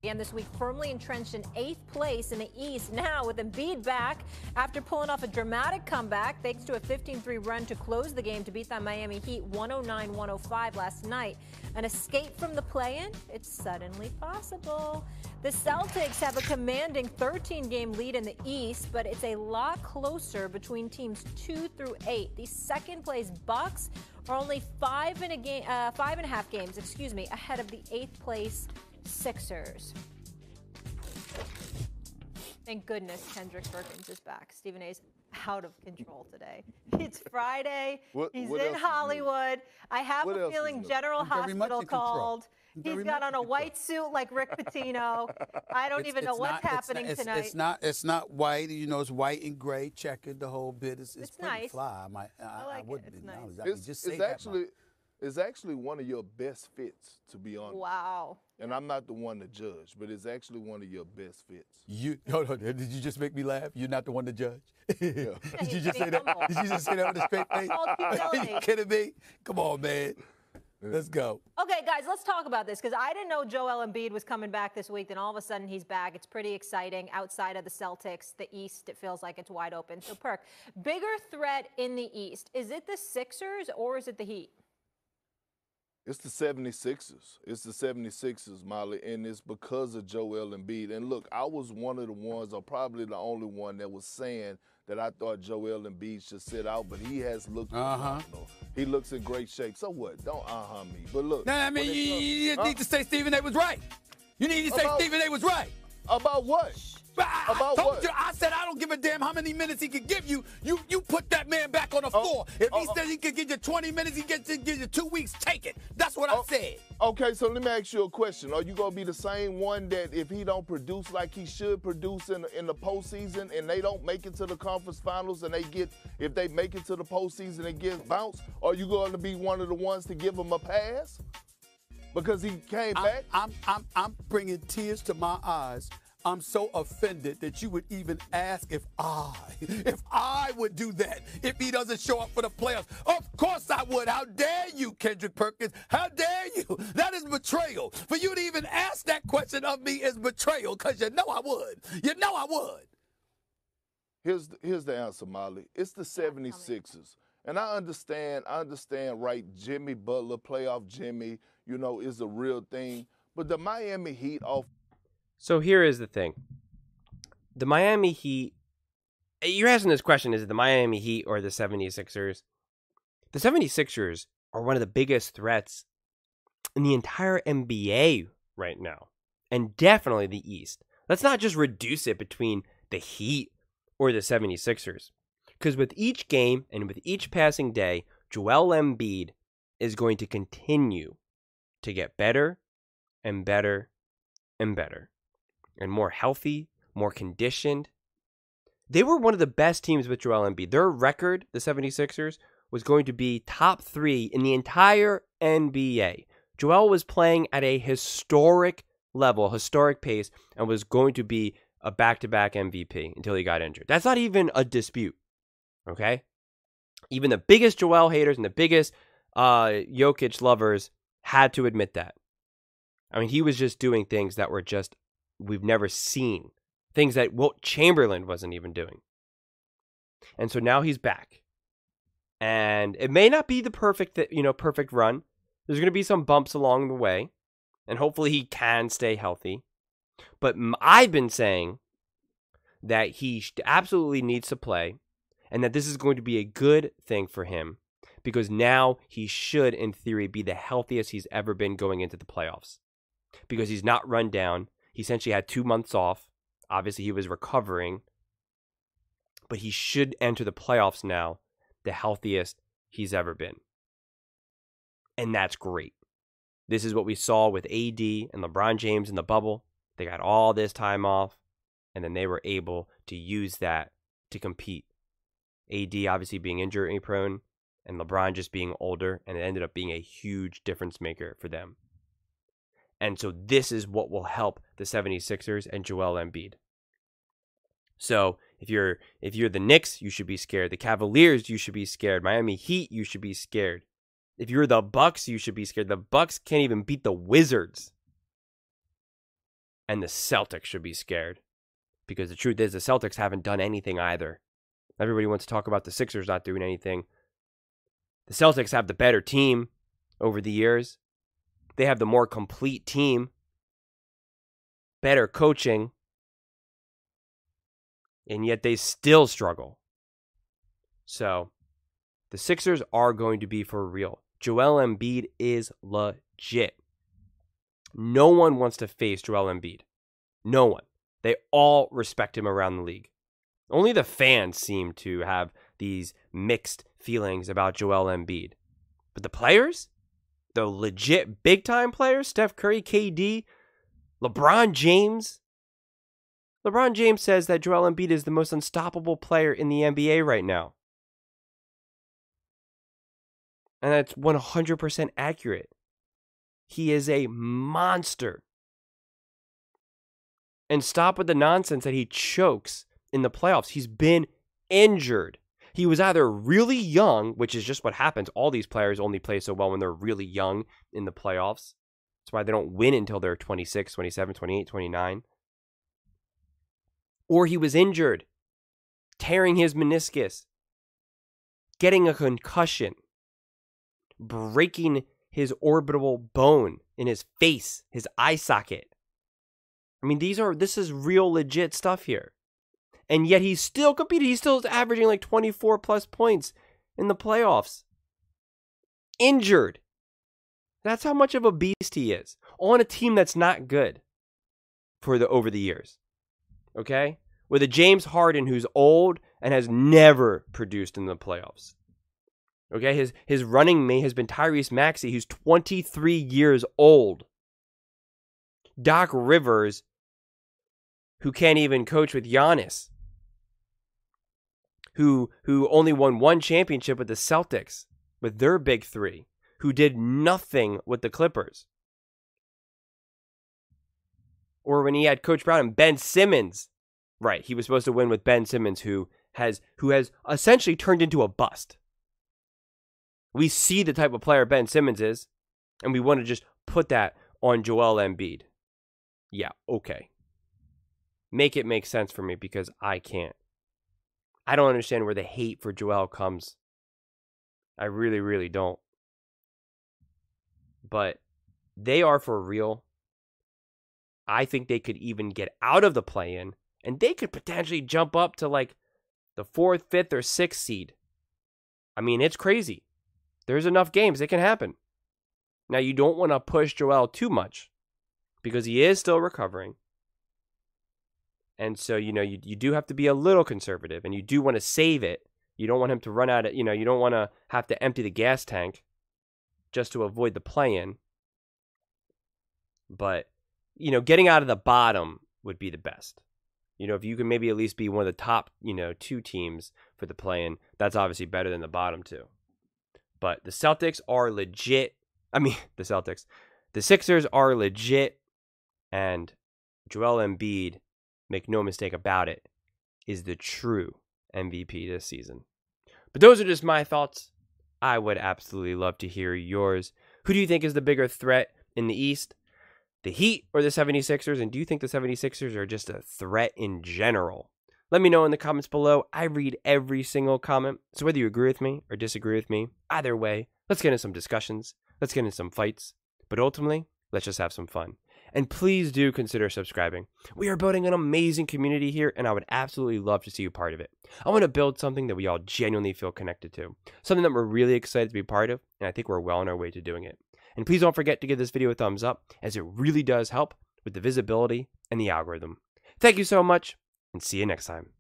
And this week firmly entrenched in 8th place in the East. Now with Embiid back after pulling off a dramatic comeback thanks to a 15-3 run to close the game to beat that Miami Heat 109-105 last night. An escape from the play-in? It's suddenly possible. The Celtics have a commanding 13-game lead in the East, but it's a lot closer between teams 2 through 8. The second-place Bucks are only 5.5 games, ahead of the 8th-place Sixers. Thank goodness Kendrick Perkins is back. Stephen A's out of control today. It's Friday. He's in Hollywood. I have a feeling General Hospital called. He's got on a white suit like Rick Pitino. I don't even know what's happening tonight. It's not white. You know, it's white and gray, checkered, the whole bit. It's pretty nice. Fly. I wouldn't be nice. It's actually one of your best fits, to be honest. Wow. And I'm not the one to judge, but it's actually one of your best fits. Did you just make me laugh? You're not the one to judge? Did you just say that? Did you just say that with a straight face? Are you kidding me? Come on, man. Let's go. Okay, guys, let's talk about this because I didn't know Joel Embiid was coming back this week. Then all of a sudden he's back. It's pretty exciting. Outside of the Celtics, the East, it feels like it's wide open. So, Perk, bigger threat in the East. Is it the Sixers or is it the Heat? It's the 76ers. It's the 76ers, Molly, and it's because of Joel Embiid. And look, I was one of the ones, or probably the only one, that was saying that I thought Joel Embiid should sit out, but he has looked phenomenal. He looks in great shape. So what? Don't me. But look. Nah, I mean, you need to say Stephen A was right. You need to say Stephen A was right. About what? I said I don't give a damn how many minutes he could give you. You put that man back on the floor. If he said he could give you 20 minutes, he could give you 2 weeks. Take it. That's what I said. Okay, so let me ask you a question. Are you going to be the same one that if he don't produce like he should produce in the postseason and they don't make it to the conference finals and if they make it to the postseason and get bounced, are you going to be one of the ones to give him a pass? Because he came back? I'm bringing tears to my eyes. I'm so offended that you would even ask if I would do that if he doesn't show up for the playoffs. Of course I would. How dare you, Kendrick Perkins? How dare you? That is betrayal. For you to even ask that question of me is betrayal because you know I would. You know I would. Here's the answer, Molly. It's the 76ers. And I understand, right, Jimmy Butler, playoff Jimmy, is a real thing. But the Miami Heat So here is the thing. The Miami Heat, you're asking this question, is it the Miami Heat or the 76ers? The 76ers are one of the biggest threats in the entire NBA right now, and definitely the East. Let's not just reduce it between the Heat or the 76ers, because with each game and with each passing day, Joel Embiid is going to continue to get better and better and better. And more healthy, more conditioned. They were one of the best teams with Joel Embiid. Their record, the 76ers, was going to be top 3 in the entire NBA. Joel was playing at a historic level, historic pace, and was going to be a back-to-back MVP until he got injured. That's not even a dispute, okay? Even the biggest Joel haters and the biggest Jokic lovers had to admit that. I mean, he was just doing things that were just we've never seen. Things that Wilt Chamberlain wasn't even doing. And so now he's back. And it may not be the perfect run. There's going to be some bumps along the way. And hopefully he can stay healthy. But I've been saying that he absolutely needs to play. And that this is going to be a good thing for him. Because now he should, in theory, be the healthiest he's ever been going into the playoffs. Because he's not run down. He essentially had 2 months off. Obviously, he was recovering. But he should enter the playoffs now the healthiest he's ever been. And that's great. This is what we saw with AD and LeBron James in the bubble. They got all this time off. And then they were able to use that to compete. AD obviously being injury prone. And LeBron just being older. And it ended up being a huge difference maker for them. And so this is what will help the 76ers and Joel Embiid. So if you're the Knicks, you should be scared. The Cavaliers, you should be scared. Miami Heat, you should be scared. If you're the Bucks, you should be scared. The Bucks can't even beat the Wizards. And the Celtics should be scared. Because the truth is, the Celtics haven't done anything either. Everybody wants to talk about the Sixers not doing anything. The Celtics have the better team over the years. They have the more complete team. Better coaching. And yet they still struggle. So, the Sixers are going to be for real. Joel Embiid is legit. No one wants to face Joel Embiid. No one. They all respect him around the league. Only the fans seem to have these mixed feelings about Joel Embiid. But the players, the legit big-time players, Steph Curry, KD, LeBron James. LeBron James says that Joel Embiid is the most unstoppable player in the NBA right now. And that's 100% accurate. He is a monster. And stop with the nonsense that he chokes in the playoffs. He's been injured. He was either really young, which is just what happens. All these players only play so well when they're really young in the playoffs. That's why they don't win until they're 26, 27, 28, 29. Or he was injured, tearing his meniscus, getting a concussion, breaking his orbital bone in his face, his eye socket. I mean, this is real legit stuff here. And yet he's still competing. He's still averaging like 24 plus points in the playoffs. Injured. That's how much of a beast he is. On a team that's not good over the years. Okay? With a James Harden who's old and has never produced in the playoffs. Okay? His running mate has been Tyrese Maxey, who's 23 years old. Doc Rivers, who can't even coach with Giannis, who only won one championship with the Celtics, with their big three, who did nothing with the Clippers. Or when he had Coach Brown and Ben Simmons, right? He was supposed to win with Ben Simmons, who has essentially turned into a bust. We see the type of player Ben Simmons is, and we want to just put that on Joel Embiid. Yeah, okay. Make it make sense for me because I can't. I don't understand where the hate for Joel comes. I really, really don't. But they are for real. I think they could even get out of the play-in, and they could potentially jump up to like the 4th, 5th, or 6th seed. I mean, it's crazy. There's enough games. It can happen. Now, you don't want to push Joel too much because he is still recovering. And so, you do have to be a little conservative, and you do want to save it. You don't want him to run out of, you don't want to have to empty the gas tank just to avoid the play-in. But, getting out of the bottom would be the best. If you can maybe at least be one of the top, 2 teams for the play-in, that's obviously better than the bottom 2. But the Celtics are legit. The Sixers are legit, and Joel Embiid, make no mistake about it, is the true MVP this season. But those are just my thoughts. I would absolutely love to hear yours. Who do you think is the bigger threat in the East? The Heat or the 76ers? And do you think the 76ers are just a threat in general? Let me know in the comments below. I read every single comment. So whether you agree with me or disagree with me, either way, let's get into some discussions. Let's get into some fights. But ultimately, let's just have some fun. And please do consider subscribing. We are building an amazing community here, and I would absolutely love to see you part of it. I want to build something that we all genuinely feel connected to. Something that we're really excited to be part of, and I think we're well on our way to doing it. And please don't forget to give this video a thumbs up, as it really does help with the visibility and the algorithm. Thank you so much, and see you next time.